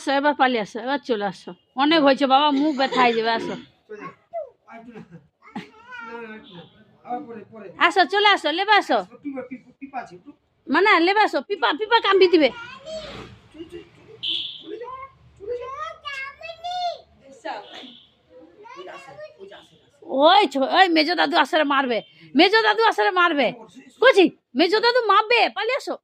আসো এবার পালিয়ে আসো, এবার চলে আসো, অনেক হয়েছে বাবা, মুখ ব্যথা হয়ে যাবে। আসো আসো, চলে আসো, লেবে আসো, মানে লেবে আসো, পিপা পিপা কামড়ি দিবে। ওই ওই মেজো দাদু আসলে মারবে, মেজো দাদু আসলে মারবে, বুঝি মেজো দাদু মারবে, পালিয়ে আসো।